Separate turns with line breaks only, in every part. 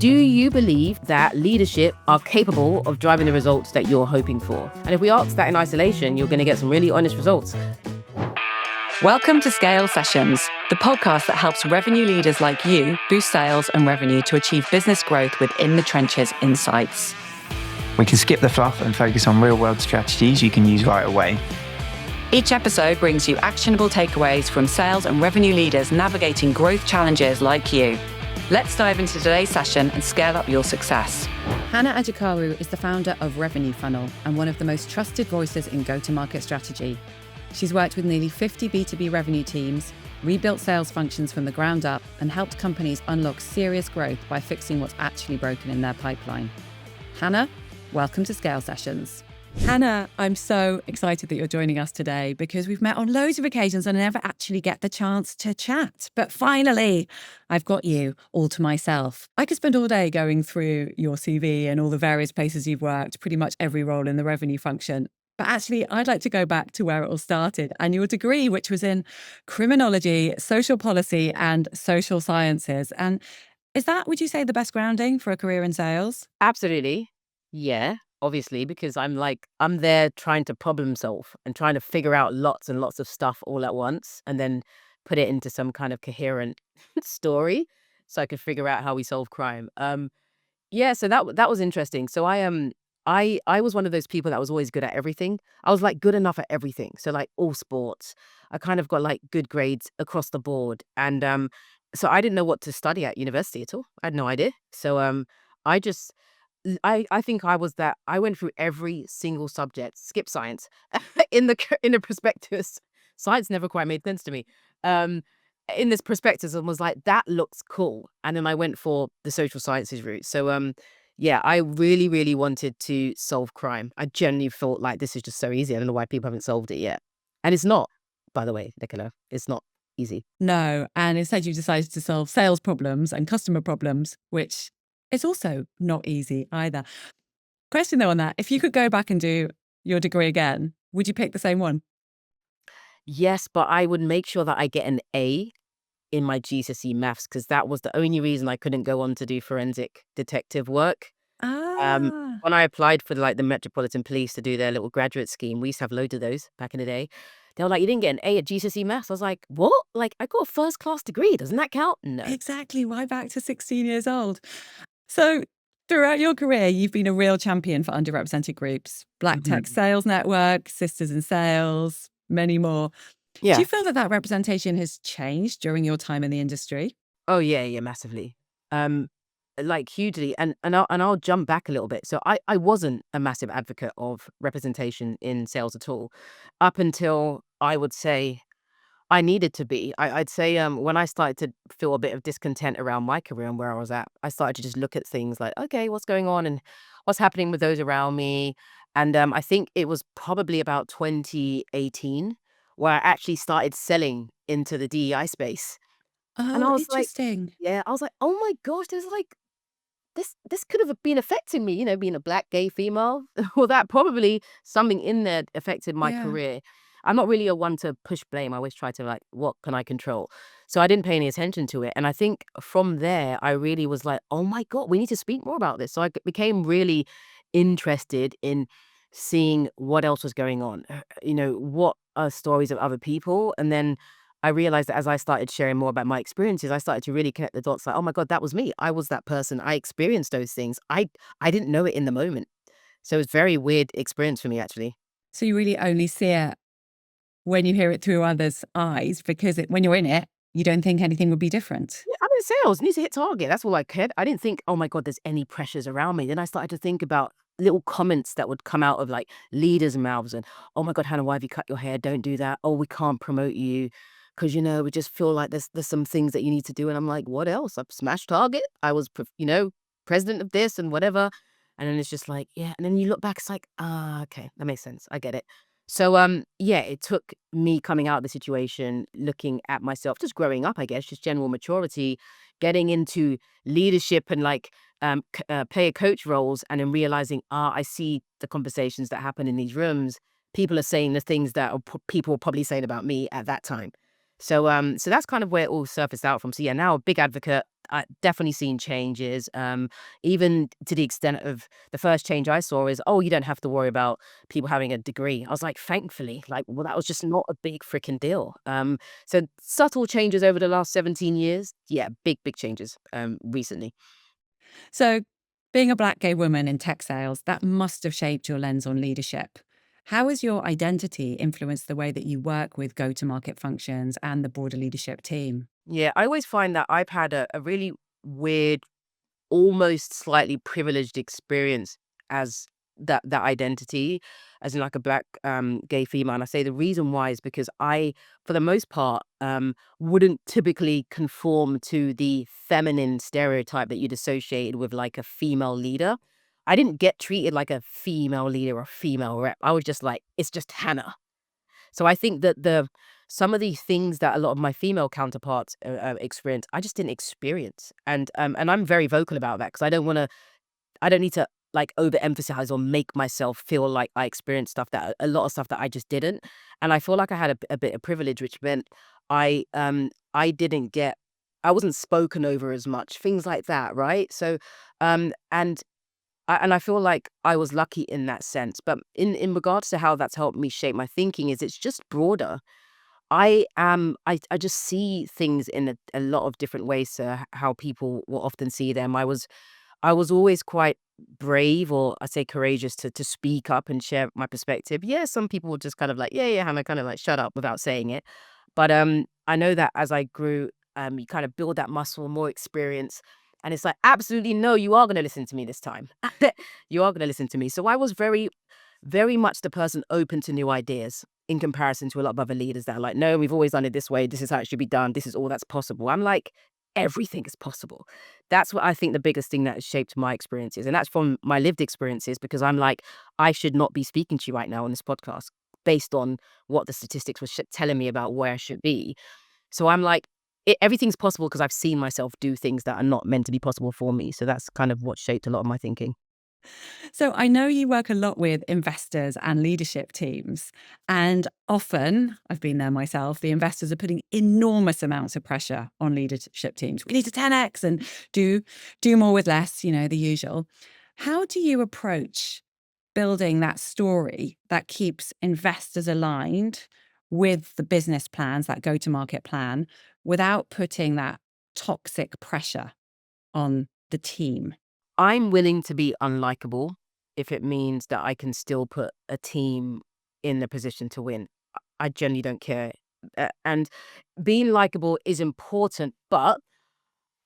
Do you believe that leadership are capable of driving the results that you're hoping for? And if we ask that in isolation, you're going to get some really honest results.
Welcome to Scale Sessions, the podcast that helps revenue leaders like you boost sales and revenue to achieve business growth within the trenches insights.
We can skip the fluff and focus on real-world strategies you can use right away.
Each episode brings you actionable takeaways from sales and revenue leaders navigating growth challenges like you. Let's dive into today's session and scale up your success.
Hannah Ajikawo is the founder of Revenue Funnel and one of the most trusted voices in go-to-market strategy. She's worked with nearly 50 B2B revenue teams, rebuilt sales functions from the ground up, and helped companies unlock serious growth by fixing what's actually broken in their pipeline. Hannah, welcome to Scale Sessions. Hannah, I'm so excited that you're joining us today because we've met on loads of occasions and I never actually get the chance to chat. But finally, I've got you all to myself. I could spend all day going through your CV and all the various places you've worked, pretty much every role in the revenue function. But actually, I'd like to go back to where it all started and your degree, which was in criminology, social policy and social sciences. And is that, would you say, the best grounding for a career in sales?
Absolutely. Yeah, obviously, because I'm there trying to problem solve and trying to figure out lots and lots of stuff all at once and then put it into some kind of coherent story so I could figure out how we solve crime. Yeah, so that was interesting. So I was one of those people that was always good at everything. I was like good enough at everything. So like all sports, I kind of got like good grades across the board. And so I didn't know what to study at university at all. I had no idea. So I just I think I was that I went through every single subject, skip science in the prospectus. Science never quite made sense to me. In this prospectus and was like, that looks cool. And then I went for the social sciences route. So yeah, I really, really wanted to solve crime. I genuinely thought like this is just so easy. I don't know why people haven't solved it yet. And it's not, by the way, Nicola, it's not easy.
No, and instead you decided to solve sales problems and customer problems, which is also not easy either. Question though on that, if you could go back and do your degree again, would you pick the same one?
Yes, but I would make sure that I get an A in my GCSE maths because that was the only reason I couldn't go on to do forensic detective work. When I applied for the Metropolitan Police to do their little graduate scheme, we used to have loads of those back in the day. They were like, you didn't get an A at GCSE maths. I was like, what? Like, I got a first class degree. Doesn't that count? No.
Exactly. Why back to 16 years old? So throughout your career, you've been a real champion for underrepresented groups, Black Tech Sales Network, Sisters in Sales, many more.
Yeah.
Do you feel that representation has changed during your time in the industry?
Oh, yeah, massively. Like hugely. And I'll jump back a little bit. So I wasn't a massive advocate of representation in sales at all up until I would say I needed to be. I'd say when I started to feel a bit of discontent around my career and where I was at, I started to just look at things like, okay, what's going on and what's happening with those around me. And I think it was probably about 2018 where I actually started selling into the DEI space. And I
Oh,
was like,
interesting.
yeah, I was like, oh my gosh, there's like this could have been affecting me, being a black gay female. Well, that probably something in there affected my
Yeah.
career. I'm not really a one to push blame. I always try to like, what can I control? So I didn't pay any attention to it. And I think from there, I really was like, oh my God, we need to speak more about this. So I became really interested in seeing what else was going on, what are stories of other people. And then I realized that as I started sharing more about my experiences, I started to really connect the dots like, oh my God, that was me. I was that person. I experienced those things. I didn't know it in the moment. So it was a very weird experience for me, actually.
So you really only see it when you hear it through others' eyes, because when you're in it, you don't think anything would be different.
Yeah, I'm in sales, need to hit target. That's all I cared. I didn't think, oh my God, there's any pressures around me. Then I started to think about little comments that would come out of like leaders' mouths and, oh my God, Hannah, why have you cut your hair? Don't do that. Oh, we can't promote you. Because, we just feel like there's some things that you need to do. And I'm like, what else? I've smashed target. I was, president of this and whatever. And then it's just like, yeah. And then you look back, it's like, okay, that makes sense. I get it. So, yeah, it took me coming out of the situation, looking at myself, just growing up, I guess, just general maturity, getting into leadership and like player coach roles, and then realizing, I see the conversations that happen in these rooms. People are saying the things that people were probably saying about me at that time. So, so that's kind of where it all surfaced out from. So yeah, now a big advocate. I definitely seen changes. Even to the extent of the first change I saw is, oh, you don't have to worry about people having a degree. I was like, thankfully, like, well, that was just not a big freaking deal. So subtle changes over the last 17 years. Yeah, big changes recently.
So, being a Black gay woman in tech sales, that must have shaped your lens on leadership. How has your identity influenced the way that you work with go to market functions and the broader leadership team?
Yeah, I always find that I've had a really weird, almost slightly privileged experience as that identity, as in like a black gay female. And I say the reason why is because I, for the most part, wouldn't typically conform to the feminine stereotype that you'd associated with like a female leader. I didn't get treated like a female leader or female rep. I was just like, it's just Hannah. So I think that the some of the things that a lot of my female counterparts experience, I just didn't experience, and I'm very vocal about that because I don't need to like overemphasize or make myself feel like I experienced stuff that a lot of stuff that I just didn't, and I feel like I had a bit of privilege, which meant I didn't get. I wasn't spoken over as much, things like that, right? So, and I feel like I was lucky in that sense. But in regards to how that's helped me shape my thinking, is it's just broader. I just see things in a lot of different ways to how people will often see them. I was always quite brave, or I say courageous, to speak up and share my perspective. Yeah, some people would just kind of like, yeah, Hannah, kind of like shut up without saying it. But I know that as I grew, you kind of build that muscle, more experience. And it's like, absolutely no, you are going to listen to me this time. You are going to listen to me. So I was very much the person open to new ideas in comparison to a lot of other leaders that are like, no, we've always done it this way. This is how it should be done. This is all that's possible. I'm like, everything is possible. That's what I think the biggest thing that has shaped my experiences. And that's from my lived experiences, because I'm like, I should not be speaking to you right now on this podcast based on what the statistics were telling me about where I should be. So I'm like, everything's possible because I've seen myself do things that are not meant to be possible for me. So that's kind of what shaped a lot of my thinking.
So I know you work a lot with investors and leadership teams, and often, I've been there myself, the investors are putting enormous amounts of pressure on leadership teams. We need to 10x and do more with less, the usual. How do you approach building that story that keeps investors aligned with the business plans, that go-to-market plan, without putting that toxic pressure on the team?
I'm willing to be unlikable if it means that I can still put a team in the position to win. I generally don't care. And being likable is important, but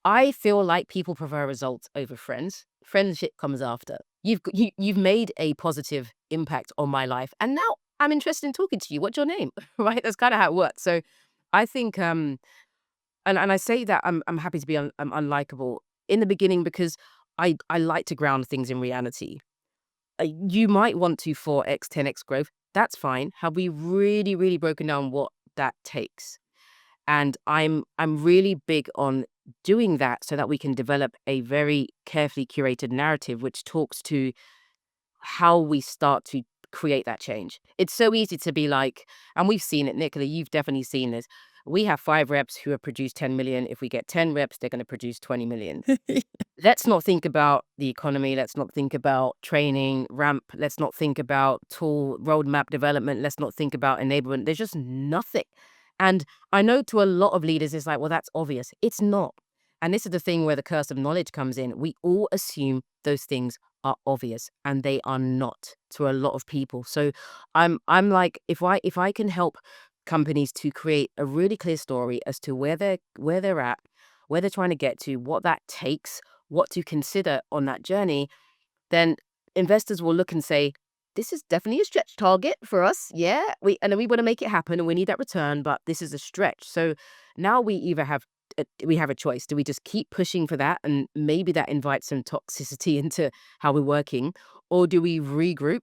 I feel like people prefer results over friends. Friendship comes after. You've made a positive impact on my life, and now I'm interested in talking to you. What's your name? Right? That's kind of how it works. So I think and I say that I'm happy to be unlikable in the beginning because I like to ground things in reality. You might want to 4x, 10x growth. That's fine. Have we really broken down what that takes? And I'm really big on doing that so that we can develop a very carefully curated narrative which talks to how we start to create that change. It's so easy to be like, and we've seen it, Nicola, you've definitely seen this. We have 5 reps who have produced 10 million. If we get 10 reps, they're going to produce 20 million. Let's not think about the economy. Let's not think about training, ramp. Let's not think about tool roadmap development. Let's not think about enablement. There's just nothing. And I know to a lot of leaders, it's like, well, that's obvious. It's not. And this is the thing where the curse of knowledge comes in. We all assume those things are obvious, and they are not to a lot of people. So I'm like, if I can help companies to create a really clear story as to where they're at, where they're trying to get to, what that takes, what to consider on that journey, then investors will look and say, this is definitely a stretch target for us. Yeah, we want to make it happen and we need that return, but this is a stretch. So now we either have we have a choice. Do we just keep pushing for that, and maybe that invites some toxicity into how we're working, or do we regroup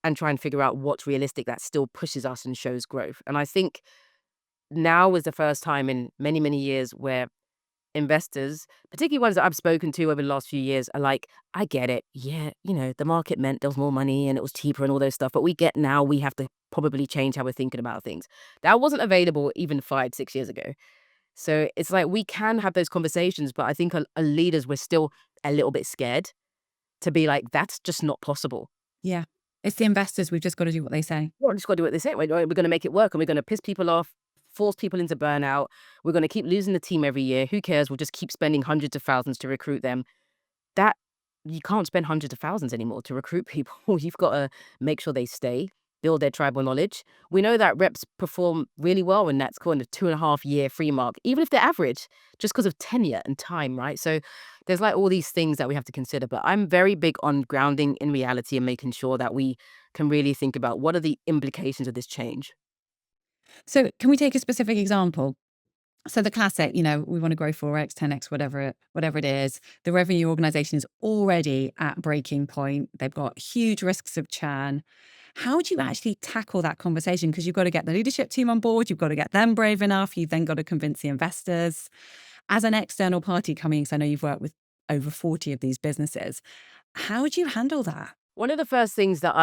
and try and figure out what's realistic that still pushes us and shows growth? And I think now is the first time in many years where investors, particularly ones that I've spoken to over the last few years, are like, I get it. Yeah, the market meant there was more money and it was cheaper and all those stuff, but we get now we have to probably change how we're thinking about things. That wasn't available even 5, 6 years ago. So it's like we can have those conversations, but I think a leaders, we're still a little bit scared to be like, that's just not possible.
Yeah. It's the investors. We've just got to do what they say.
Well, just got to do what they say. We're going to make it work, and we're going to piss people off, force people into burnout. We're going to keep losing the team every year. Who cares? We'll just keep spending hundreds of thousands to recruit them. That you can't spend hundreds of thousands anymore to recruit people. You've got to make sure they stay, build their tribal knowledge. We know that reps perform really well when that's called a 2.5 year free mark, even if they're average, just because of tenure and time, right? So there's like all these things that we have to consider. But I'm very big on grounding in reality and making sure that we can really think about what are the implications of this change.
So can we take a specific example? So the classic, we want to grow 4x, 10x, whatever it is. The revenue organization is already at breaking point. They've got huge risks of churn. How do you actually tackle that conversation? Because you've got to get the leadership team on board. You've got to get them brave enough. You've then got to convince the investors. As an external party coming in, because I know you've worked with over 40 of these businesses, how do you handle that?
One of the first things that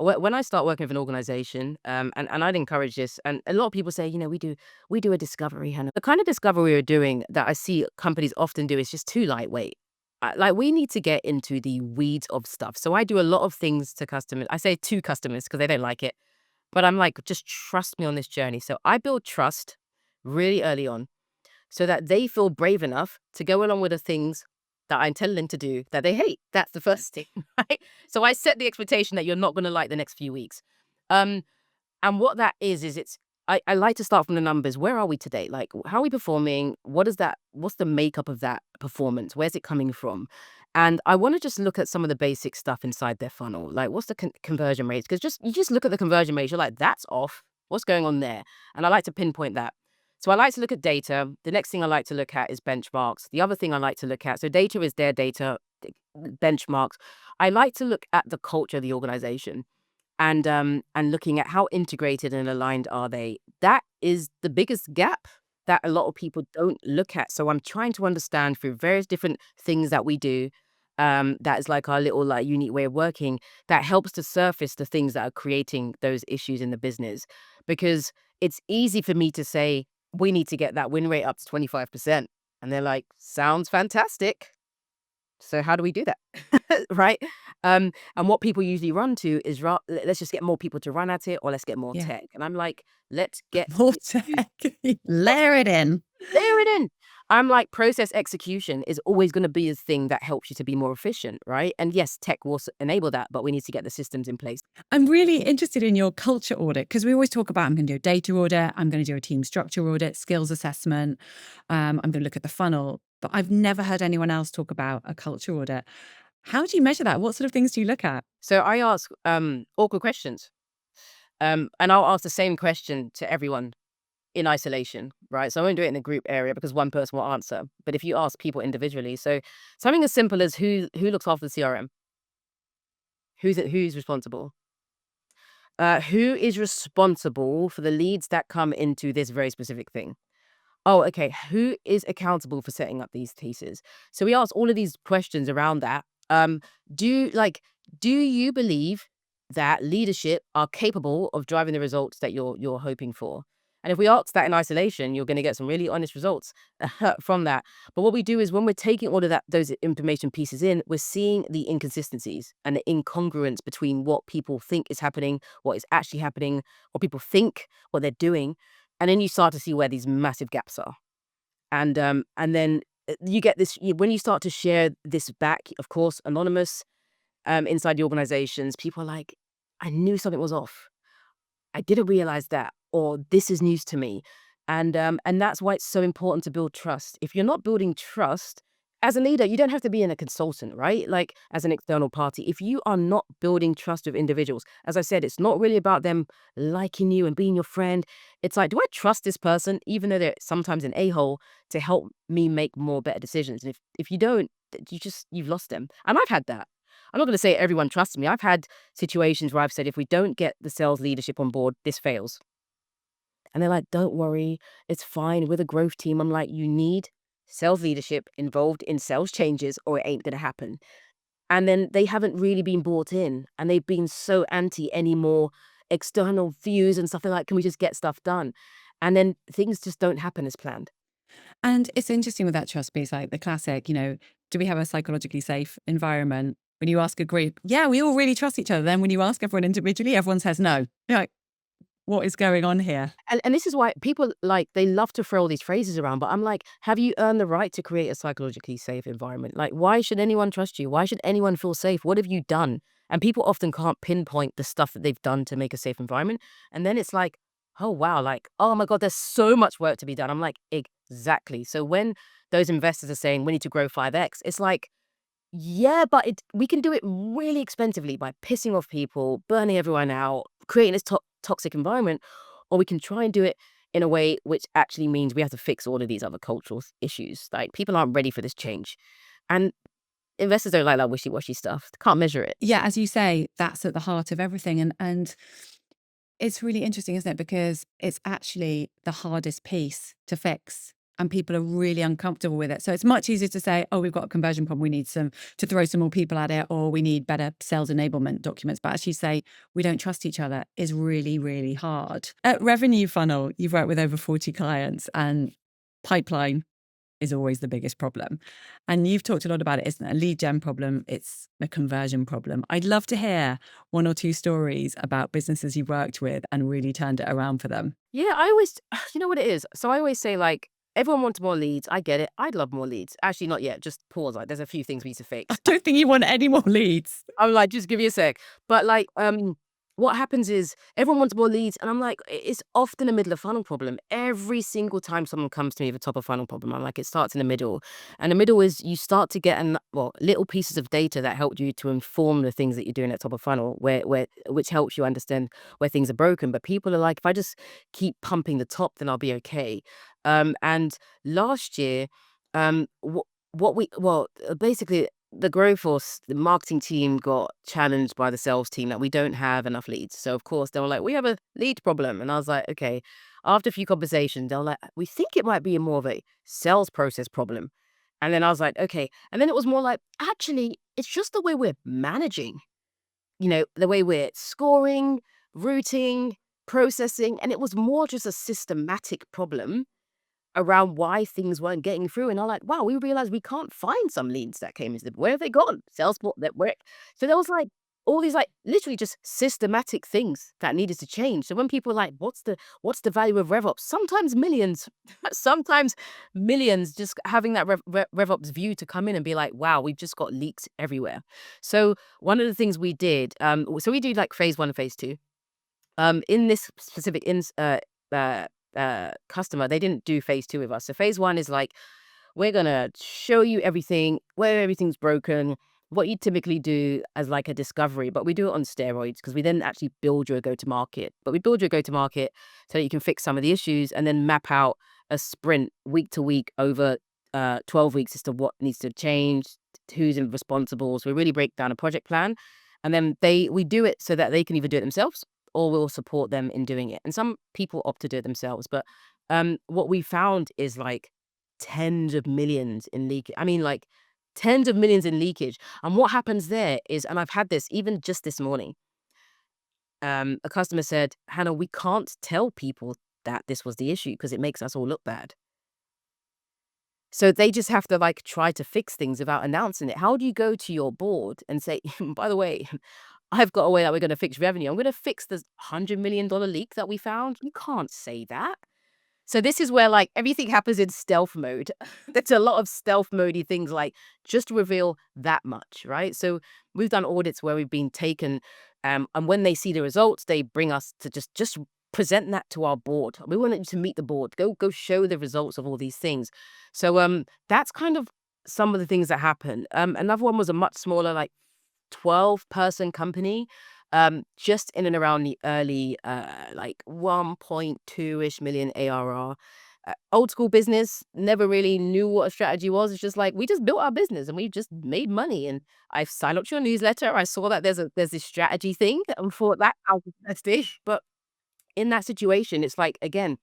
when I start working with an organization, and I'd encourage this, and a lot of people say, we do a discovery, Hannah. The kind of discovery we're doing that I see companies often do is just too lightweight. Like we need to get into the weeds of stuff. So I do a lot of things to customers. I say to customers because they don't like it, but I'm like, just trust me on this journey. So I build trust really early on so that they feel brave enough to go along with the things that I tell them to do that they hate. That's the first thing, right? So I set the expectation that you're not going to like the next few weeks. Um, and what that is I like to start from the numbers. Where are we today? Like, how are we performing? What's the makeup of that performance? Where's it coming from? And I want to just look at some of the basic stuff inside their funnel. Like, what's the conversion rates? Because you just look at the conversion rates, you're like, that's off. What's going on there? And I like to pinpoint that. So I like to look at data. The next thing I like to look at is benchmarks. The other thing I like to look at, so data is their data, benchmarks. I like to look at the culture of the organization and looking at how integrated and aligned are they. That is the biggest gap that a lot of people don't look at. So I'm trying to understand through various different things that we do. That is like our little like unique way of working that helps to surface the things that are creating those issues in the business. Because it's easy for me to say, we need to get that win rate up to 25%. And they're like, sounds fantastic. So how do we do that? Right? And what people usually run to is, let's just get more people to run at it, or let's get more
Yeah.
tech. And I'm like, let's get
More tech. Layer it in.
layer it in. I'm like, process execution is always going to be a thing that helps you to be more efficient, right? And yes, tech will enable that, but we need to get the systems in place.
I'm really interested in your culture audit, because we always talk about, I'm going to do a data audit, I'm going to do a team structure audit, skills assessment, I'm going to look at the funnel. But I've never heard anyone else talk about a culture audit. How do you measure that? What sort of things do you look at?
So I ask awkward questions. And I'll ask the same question to everyone in isolation, right? So I won't do it in a group area because one person will answer. But if you ask people individually, so something as simple as who looks after the CRM? Who's responsible? Who is responsible for the leads that come into this very specific thing? Oh, okay. Who is accountable for setting up these pieces? So we ask all of these questions around that. Do do you believe that leadership are capable of driving the results that you're hoping for? And if we ask that in isolation, you're going to get some really honest results from that. But what we do is when we're taking all of those information pieces in, we're seeing the inconsistencies and the incongruence between what people think is happening, what is actually happening, what people think, what they're doing. And then you start to see where these massive gaps are. And then you get this, when you start to share this back, of course, anonymous, inside the organizations, people are like, I knew something was off. I didn't realize that, or this is news to me. And that's why it's so important to build trust. If you're not building trust as a leader, you don't have to be in a consultant, right? Like as an external party, if you are not building trust with individuals, as I said, it's not really about them liking you and being your friend. It's like, do I trust this person, even though they're sometimes an a-hole, to help me make more better decisions? And if you don't, you've lost them. And I've had that. I'm not going to say everyone trusts me. I've had situations where I've said, if we don't get the sales leadership on board, this fails. And they're like, don't worry, it's fine. We're the growth team. I'm like, you need sales leadership involved in sales changes or it ain't going to happen. And then they haven't really been bought in, and they've been so anti any more external views and stuff. They're like, can we just get stuff done? And then things just don't happen as planned.
And it's interesting with that trust piece, like the classic, do we have a psychologically safe environment? When you ask a group, yeah, we all really trust each other. Then when you ask everyone individually, everyone says no. You're like, what is going on here?
And this is why people, like, they love to throw all these phrases around, but I'm like, have you earned the right to create a psychologically safe environment? Like, why should anyone trust you? Why should anyone feel safe? What have you done? And people often can't pinpoint the stuff that they've done to make a safe environment. And then it's like, oh, wow, like, oh my God, there's so much work to be done. I'm like, exactly. So when those investors are saying we need to grow 5x, it's like, yeah, but we can do it really expensively by pissing off people, burning everyone out, creating this toxic environment, or we can try and do it in a way which actually means we have to fix all of these other cultural issues. Like, people aren't ready for this change, and investors don't like that wishy-washy stuff. They can't measure it.
Yeah, as you say, that's at the heart of everything. And it's really interesting, isn't it? Because it's actually the hardest piece to fix. And people are really uncomfortable with it. So it's much easier to say, oh, we've got a conversion problem. We need to throw some more people at it, or we need better sales enablement documents. But actually say, we don't trust each other is really, really hard. At Revenue Funnel, you've worked with over 40 clients, and pipeline is always the biggest problem. And you've talked a lot about it. It's not a lead gen problem, it's a conversion problem. I'd love to hear one or two stories about businesses you've worked with and really turned it around for them.
Yeah, I always, you know what it is? So I always say, like, everyone wants more leads. I get it. I'd love more leads. Actually, not yet. Just pause. Like, there's a few things we need to
I
fix.
don't think you want any more leads.
I'm like, just give me a sec. But like, what happens is everyone wants more leads, and I'm like, it's often a middle of funnel problem. Every single time someone comes to me with a top of funnel problem, I'm like, it starts in the middle, and the middle is you start to get little pieces of data that help you to inform the things that you're doing at top of funnel, which helps you understand where things are broken. But people are like, if I just keep pumping the top, then I'll be okay. And last year, basically the growth force, the marketing team got challenged by the sales team that we don't have enough leads. So of course they were like, we have a lead problem. And I was like, okay. After a few conversations, they were like, we think it might be more of a sales process problem. And then I was like, okay. And then it was more like, actually, it's just the way we're managing, the way we're scoring, routing, processing. And it was more just a systematic problem around why things weren't getting through. And I'm like, wow, we realized we can't find some leads that came into where have they gone? Salesforce that work. So there was like all these like literally just systematic things that needed to change. So when people are like, what's the value of RevOps? Sometimes millions, sometimes millions, just having that RevOps view to come in and be like, wow, we've just got leaks everywhere. So one of the things we did, so we do like phase 1 and phase 2. In this specific customer, they didn't do phase 2 with us. So phase 1 is like, we're gonna show you everything, where everything's broken, what you typically do as like a discovery, but we do it on steroids because we then actually build your go-to-market. But we build your go-to-market so that you can fix some of the issues and then map out a sprint week to week over 12 weeks as to what needs to change, who's responsible. So we really break down a project plan, and then we do it so that they can either do it themselves or we'll support them in doing it. And some people opt to do it themselves. But what we found is like tens of millions in leakage. I mean, like tens of millions in leakage. And what happens there is, and I've had this even just this morning, a customer said, Hannah, we can't tell people that this was the issue because it makes us all look bad. So they just have to like try to fix things without announcing it. How do you go to your board and say, by the way, I've got a way that we're going to fix revenue. I'm going to fix this $100 million leak that we found. You can't say that. So this is where like everything happens in stealth mode. There's a lot of stealth modey things like just reveal that much, right? So we've done audits where we've been taken, and when they see the results, they bring us to just present that to our board. We want you to meet the board. Go show the results of all these things. So that's kind of some of the things that happen. Another one was a much smaller, like 12-person company, just in and around the early, like 1.2-ish million ARR. Old school business, never really knew what a strategy was. It's just like, we just built our business and we just made money. And I've signed up to your newsletter. I saw that there's this strategy thing and thought that out of prestige. But in that situation, it's like, again,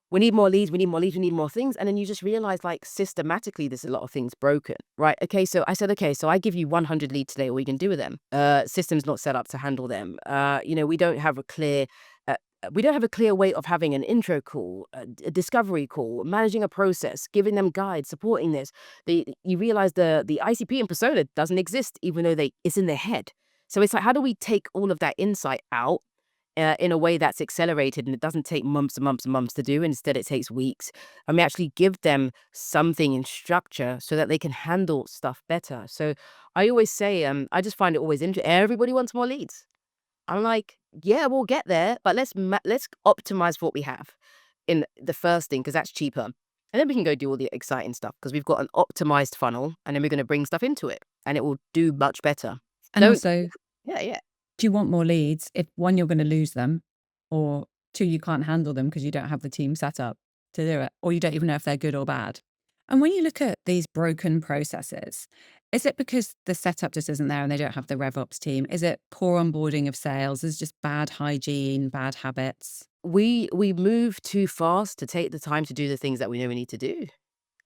we need more leads, we need more leads, we need more things. And then you just realize like systematically there's a lot of things broken, right? Okay, so I said, okay, so I give you 100 leads today, what are you going to do with them? System's not set up to handle them. We don't have a clear we don't have a clear way of having an intro call, a discovery call, managing a process, giving them guides, supporting this. You realize the ICP and persona doesn't exist, even though it's in their head. So it's like, how do we take all of that insight out in a way that's accelerated, and it doesn't take months and months and months to do. Instead, it takes weeks. And we actually give them something in structure so that they can handle stuff better. So I always say, I just find it always interesting. Everybody wants more leads. I'm like, yeah, we'll get there, but let's optimize for what we have in the first thing, because that's cheaper. And then we can go do all the exciting stuff because we've got an optimized funnel, and then we're going to bring stuff into it and it will do much better.
And also,
yeah.
do you want more leads if, one, you're going to lose them, or two, you can't handle them because you don't have the team set up to do it, or you don't even know if they're good or bad? And when you look at these broken processes, is it because the setup just isn't there and they don't have the RevOps team? Is it poor onboarding of sales? Is it just bad hygiene, bad habits?
We move too fast to take the time to do the things that we know we need to do.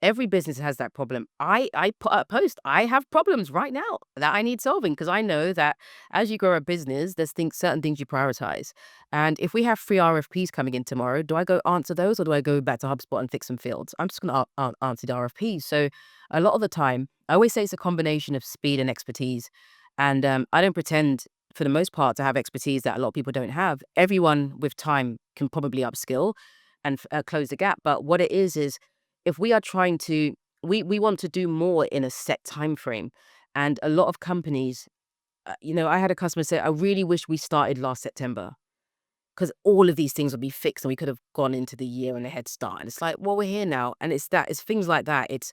Every business has that problem. I put a post. I have problems right now that I need solving, because I know that as you grow a business, there's certain things you prioritize. And if we have 3 RFPs coming in tomorrow, do I go answer those, or do I go back to HubSpot and fix some fields? I'm just going to answer the RFPs. So a lot of the time, I always say it's a combination of speed and expertise. And I don't pretend, for the most part, to have expertise that a lot of people don't have. Everyone with time can probably upskill and close the gap. But what it is if we are trying to, we want to do more in a set time frame. And a lot of companies, I had a customer say, I really wish we started last September, because all of these things would be fixed and we could have gone into the year in a head start. And it's like, well, we're here now. And it's things like that. It's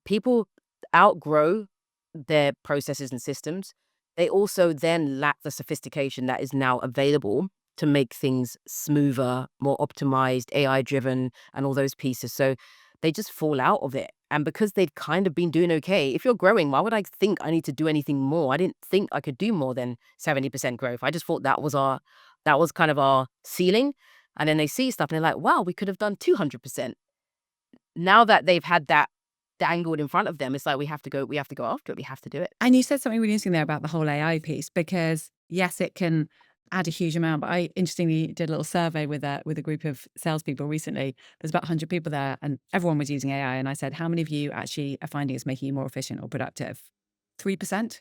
people outgrow their processes and systems. They also then lack the sophistication that is now available to make things smoother, more optimized, AI driven, and all those pieces. So they just fall out of it. And because they've kind of been doing okay, if you're growing, why would I think I need to do anything more? I didn't think I could do more than 70% growth. I just thought that was kind of our ceiling. And then they see stuff and they're like, wow, we could have done 200%. Now that they've had that dangled in front of them, it's like we have to go after it. We have to do it.
And you said something really interesting there about the whole AI piece, because yes, it can add a huge amount. But I interestingly did a little survey with a group of salespeople recently. There's about 100 people there and everyone was using AI. And I said, how many of you actually are finding it's making you more efficient or productive? 3%.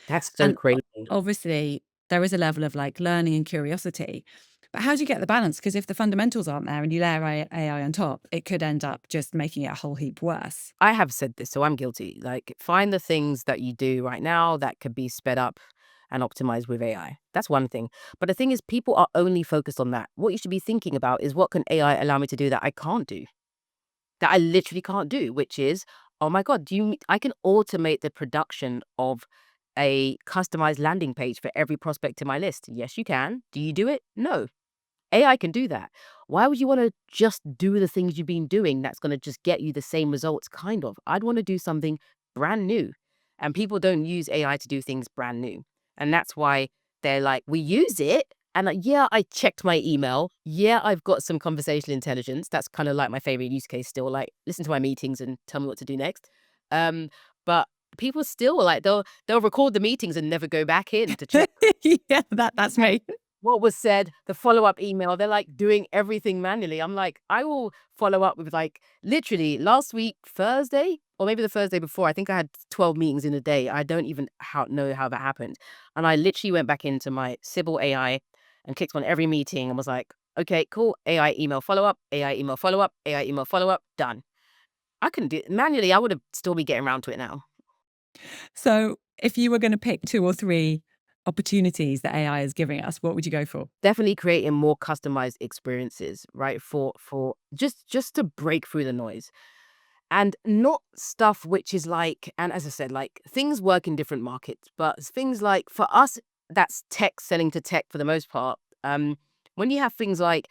That's so
And
crazy.
obviously there is a level of like learning and curiosity. But how do you get the balance? Because if the fundamentals aren't there and you layer AI on top, it could end up just making it a whole heap worse.
I have said this, so I'm guilty. Like, find the things that you do right now that could be sped up and optimized with AI. That's one thing. But the thing is, people are only focused on that. What you should be thinking about is, what can AI allow me to do that I can't do? That I literally can't do, which is, oh my God, I can automate the production of a customized landing page for every prospect in my list. Yes, you can. Do you do it? No. AI can do that. Why would you want to just do the things you've been doing that's going to just get you the same results, kind of? I'd want to do something brand new. And people don't use AI to do things brand new. And that's why they're like, we use it. And like, yeah, I checked my email. Yeah, I've got some conversational intelligence. That's kind of like my favorite use case still. Like, listen to my meetings and tell me what to do next. But people still, like, they'll record the meetings and never go back in to check
Yeah, that's me.
what was said, the follow-up email. They're like doing everything manually. I'm like, I will follow up with, like, literally last week, Thursday, or maybe the Thursday before, I think I had 12 meetings in a day. I don't even know how that happened. And I literally went back into my Sybil AI and clicked on every meeting and was like, okay, cool. AI email follow-up, AI email follow-up, AI email follow-up, done. I couldn't do it manually. I would have still be getting around to it now.
So if you were going to pick 2 or 3 opportunities that AI is giving us, what would you go for?
Definitely creating more customized experiences, right? For just to break through the noise. And not stuff which is like, and as I said, like, things work in different markets, but things like, for us, that's tech, selling to tech for the most part. When you have things like,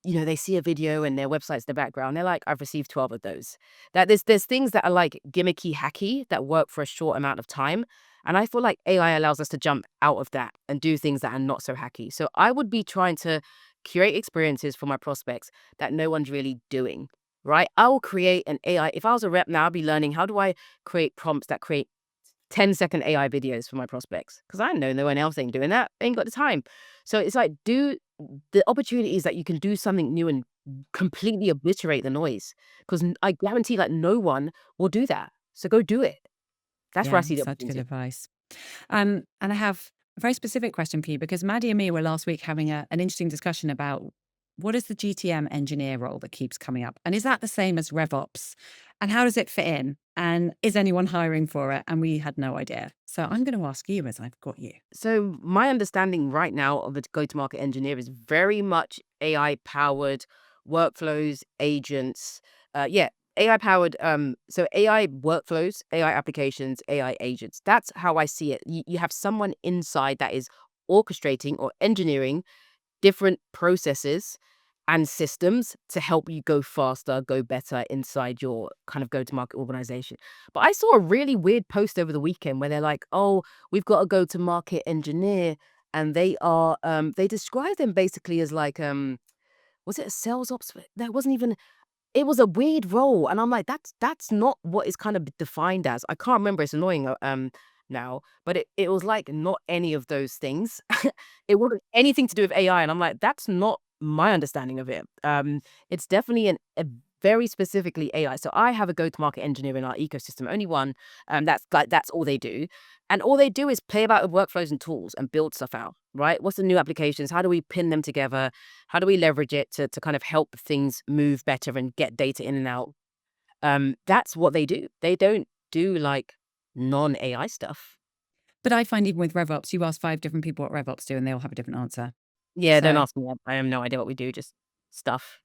they see a video and their website's in the background, they're like, I've received 12 of those. That there's things that are like gimmicky, hacky, that work for a short amount of time. And I feel like AI allows us to jump out of that and do things that are not so hacky. So I would be trying to curate experiences for my prospects that no one's really doing, right? I will create an AI. If I was a rep now, I'd be learning, how do I create prompts that create 10-second AI videos for my prospects? Because I know no one else ain't doing that. Ain't got the time. So it's like, do the opportunity is that you can do something new and completely obliterate the noise. Because I guarantee, like, no one will do that. So go do it. That's where I
Yeah,
see the
such good
opportunity.
advice. And I have a very specific question for you because Maddie and me were last week having an interesting discussion about what is the GTM engineer role that keeps coming up? And is that the same as RevOps? And how does it fit in? And is anyone hiring for it? And we had no idea. So I'm going to ask you as I've got you.
So my understanding right now of a go-to-market engineer is very much AI-powered workflows, agents. Yeah, AI-powered. So AI workflows, AI applications, AI agents. That's how I see it. You have someone inside that is orchestrating or engineering different processes and systems to help you go faster, go better inside your kind of go-to-market organization. But I saw a really weird post over the weekend where they're like, "Oh, we've got a go-to-market engineer," and they describe them basically as like, was it a sales ops? No, it wasn't even. It was a weird role, and I'm like, that's not what it's kind of defined as. I can't remember. It's annoying, now, but it was like not any of those things. It wasn't anything to do with AI, and I'm like, that's not my understanding of it. It's definitely a very specifically AI. So I have a go-to-market engineer in our ecosystem, only one. That's all they do, and all they do is play about with workflows and tools and build stuff out. Right? What's the new applications? How do we pin them together? How do we leverage it to kind of help things move better and get data in and out? That's what they do. They don't do like non-AI stuff.
But I find even with RevOps, you ask 5 different people what RevOps do and they all have a different answer.
Yeah, don't
So
ask me. I have no idea what we do, just stuff.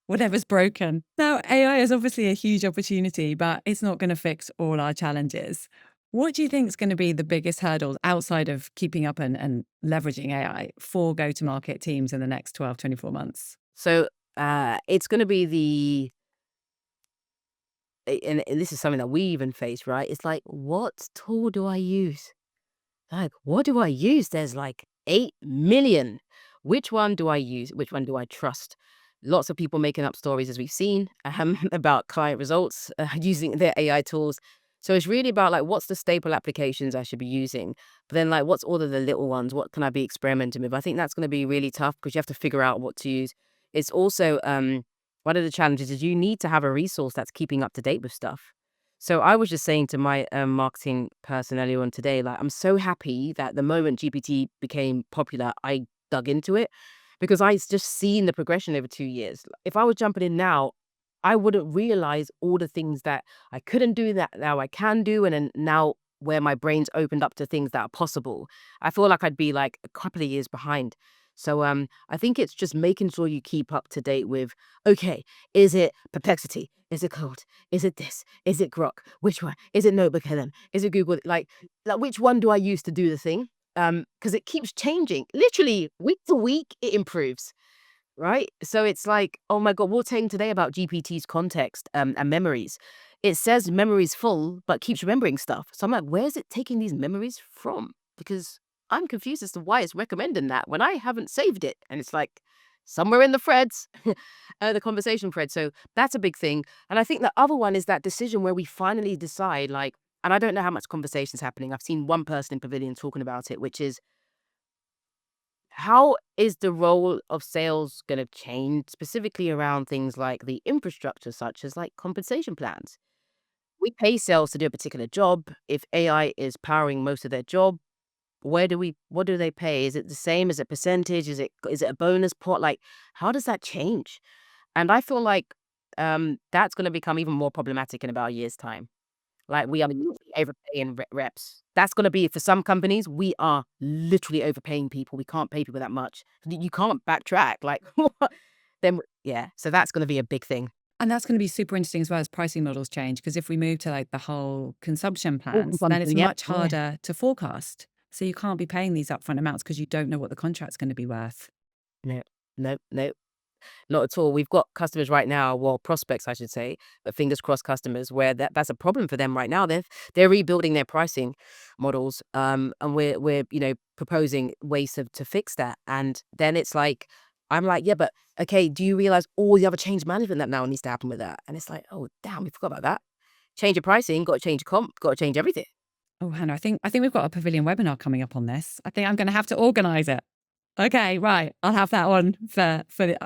whatever's broken. Now, AI is obviously a huge opportunity, but it's not going to fix all our challenges. What do you think is going to be the biggest hurdles outside of keeping up and leveraging AI for go to market teams in the next 12, 24 months?
So it's going to be and this is something that we even face, right? It's like, what tool do I use? Like, what do I use? There's like 8 million. Which one do I use? Which one do I trust? Lots of people making up stories, as we've seen, about client results using their AI tools. So it's really about like, what's the staple applications I should be using? But then, like, what's all of the little ones? What can I be experimenting with? I think that's going to be really tough because you have to figure out what to use. It's also one of the challenges is you need to have a resource that's keeping up to date with stuff. So I was just saying to my marketing person earlier on today, like, I'm so happy that the moment GPT became popular, I dug into it because just seen the progression over 2 years. If I was jumping in now, I wouldn't realize all the things that I couldn't do that now I can do. And then now where my brain's opened up to things that are possible, I feel like I'd be like a couple of years behind. So I think it's just making sure you keep up to date with, okay, is it Perplexity? Is it Claude? Is it this? Is it Grok? Which one? Is it Notebook LM? Is it Google? Like which one do I use to do the thing? Because it keeps changing. Literally, week to week, it improves. Right? So it's like, oh my God, we're saying today about GPT's context and memories. It says memories full, but keeps remembering stuff. So I'm like, where's it taking these memories from? Because I'm confused as to why it's recommending that when I haven't saved it. And it's like somewhere in the threads, the conversation thread. So that's a big thing. And I think the other one is that decision where we finally decide, like, and I don't know how much conversation's happening. I've seen one person in Pavilion talking about it, which is, how is the role of sales going to change specifically around things like the infrastructure, such as like compensation plans? We pay sales to do a particular job. If AI is powering most of their job, what do they pay? Is it the same? Is it percentage? Is it a bonus pot? Like, how does that change? And I feel like that's going to become even more problematic in about a year's time. Like, we are literally overpaying reps. That's gonna be for some companies, we are literally overpaying people. We can't pay people that much. You can't backtrack, like, what? Then yeah, so that's gonna be a big thing.
And that's going to be super interesting as well as pricing models change. Because if we move to like the whole consumption
Oh,
plans, then it's
consumption, yep,
much
yeah.
harder to forecast. So you can't be paying these upfront amounts because you don't know what the contract's going to be worth.
No, no, no. Not at all. We've got customers right now, well, prospects, I should say, but fingers crossed customers where that's a problem for them right now. They're rebuilding their pricing models, and we're proposing ways to fix that. And then it's like, I'm like, yeah, but okay, do you realize all the other change management that now needs to happen with that? And it's like, oh damn, we forgot about that. Change your pricing, got to change comp, got to change everything.
Oh, Hannah, I think we've got a Pavilion webinar coming up on this. I think I'm going to have to organise it. Okay, right. I'll have that one well,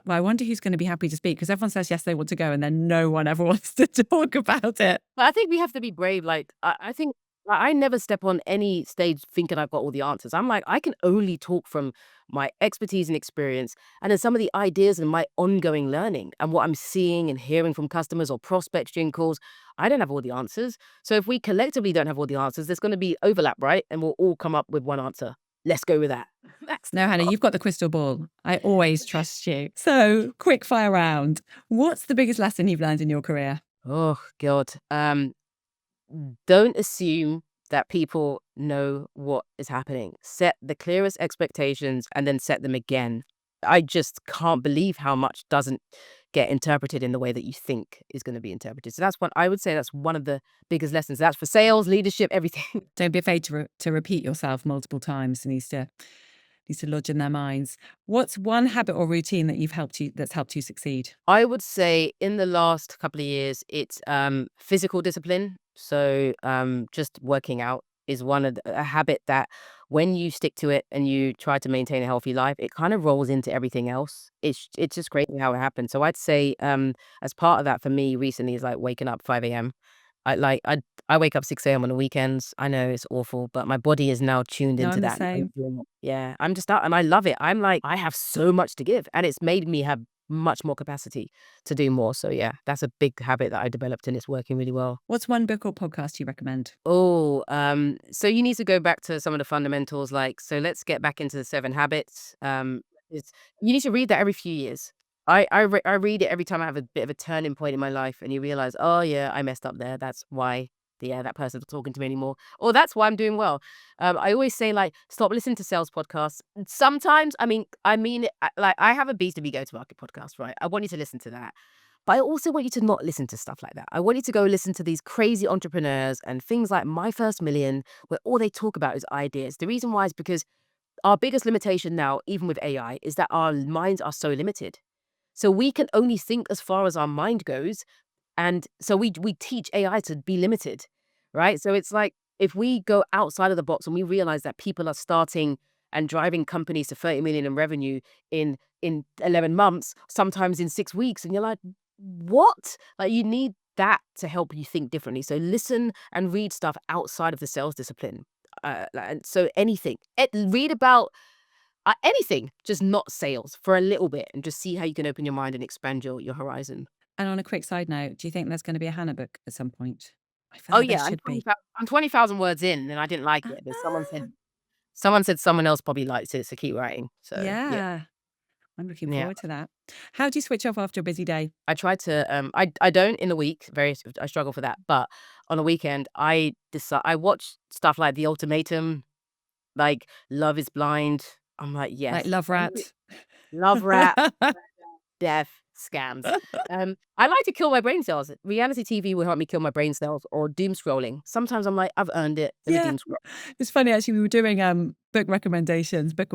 I wonder who's going to be happy to speak, because everyone says yes, they want to go, and then no one ever wants to talk about it.
But I think we have to be brave. Like, I think I never step on any stage thinking I've got all the answers. I'm like, I can only talk from my expertise and experience, and then some of the ideas and my ongoing learning and what I'm seeing and hearing from customers or prospects during calls. I don't have all the answers. So if we collectively don't have all the answers, there's going to be overlap, right? And we'll all come up with one answer. Let's go with that. That's
No, Hannah, you've got the crystal ball. I always trust you. So, quick fire round. What's the biggest lesson you've learned in your career?
oh God. Don't assume that people know what is happening. Set the clearest expectations and then set them again. I just can't believe how much doesn't get interpreted in the way that you think is going to be interpreted. So that's what I would say. That's one of the biggest lessons. That's for sales, leadership, everything.
Don't be afraid to repeat yourself multiple times. It needs to lodge in their minds. What's one habit or routine that's helped you succeed?
I would say in the last couple of years, it's physical discipline. So just working out is a habit that when you stick to it and you try to maintain a healthy life, it kind of rolls into everything else. It's just crazy how it happens. So I'd say as part of that for me recently is like waking up 5 a.m. I wake up 6 a.m. on the weekends. I know it's awful, but my body is now tuned
No,
into
I'm the
that. And
same.
I'm doing it. Yeah, I'm just out and I love it. I'm like, I have so much to give, and it's made me have much more capacity to do more. So yeah, that's a big habit that I developed and it's working really well.
What's one book or podcast you recommend?
Oh, so you need to go back to some of the fundamentals, like, so let's get back into the 7 habits. It's You need to read that every few years. I read it every time I have a bit of a turning point in my life, and you realize, oh yeah, I messed up there. That's why. Yeah, that person's not talking to me anymore. Or that's why I'm doing well. I always say like, stop listening to sales podcasts. Sometimes, like I have a B2B go to market podcast, right? I want you to listen to that. But I also want you to not listen to stuff like that. I want you to go listen to these crazy entrepreneurs and things like My First Million, where all they talk about is ideas. The reason why is because our biggest limitation now, even with AI, is that our minds are so limited. So we can only think as far as our mind goes. And so we teach AI to be limited, right? So it's like if we go outside of the box and we realize that people are starting and driving companies to 30 million in revenue in 11 months, sometimes in 6 weeks, and you're like, what? Like you need that to help you think differently. So listen and read stuff outside of the sales discipline. And so anything, read about anything, just not sales for a little bit, and just see how you can open your mind and expand your horizon.
And on a quick side note, do you think there's going to be a Hannah book at some point? I feel
Oh
like there
yeah,
should be.
I'm 20,000 words in, and I didn't like it, but someone said someone else probably liked it, so keep writing. So yeah,
Yeah, I'm looking
yeah.
forward to that. How do you switch off after a busy day?
I try to I don't in the week, I struggle for that, but on a weekend I watch stuff like The Ultimatum, like Love Is Blind. I'm like,
Like
yes,
Love Rat?
love rap, death, scams. I like to kill my brain cells. Reality TV will help me kill my brain cells, or doom scrolling. Sometimes I'm like, I've earned it. Let me
Yeah.
doom scroll.
It's funny, actually, we were doing book or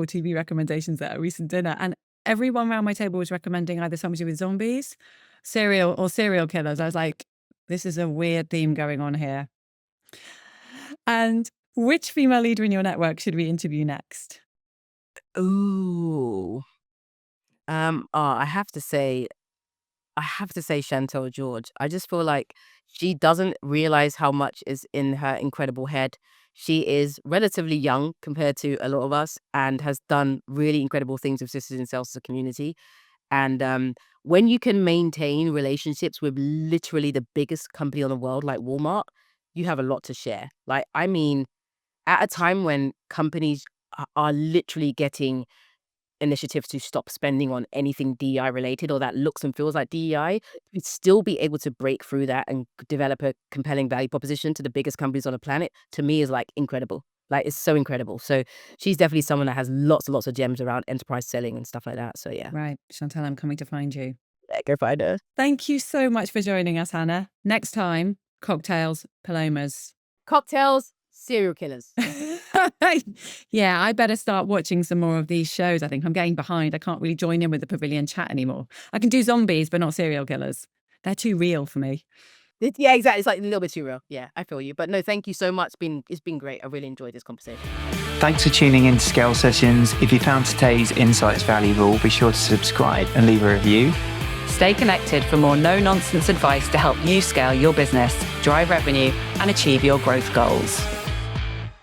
TV recommendations at a recent dinner, and everyone around my table was recommending either something to do with zombies, serial killers. I was like, this is a weird theme going on here. And which female leader in your network should we interview next?
Ooh. I have to say Chantel George. I just feel like she doesn't realize how much is in her incredible head. She is relatively young compared to a lot of us and has done really incredible things with Sisters in Sales as a community. And when you can maintain relationships with literally the biggest company in the world, like Walmart, you have a lot to share. Like, I mean, at a time when companies are literally getting initiatives to stop spending on anything DEI related or that looks and feels like DEI, you'd still be able to break through that and develop a compelling value proposition to the biggest companies on the planet, to me is like incredible. Like, it's so incredible. So she's definitely someone that has lots and lots of gems around enterprise selling and stuff like that. So yeah,
Right, Chantal, I'm coming to find you.
go find her.
Thank you so much for joining us, Hannah. Next time, cocktails, palomas.
Cocktails, serial killers.
Yeah, I better start watching some more of these shows. I think I'm getting behind. I can't really join in with the pavilion chat anymore. I can do zombies, but not serial killers. They're too real for me.
Yeah, exactly. It's like a little bit too real. Yeah, I feel you. But no, thank you so much. It's been great. I really enjoyed this conversation.
Thanks for tuning in to Scale Sessions. If you found today's insights valuable, be sure to subscribe and leave a review.
Stay connected for more no-nonsense advice to help you scale your business, drive revenue, and achieve your growth goals.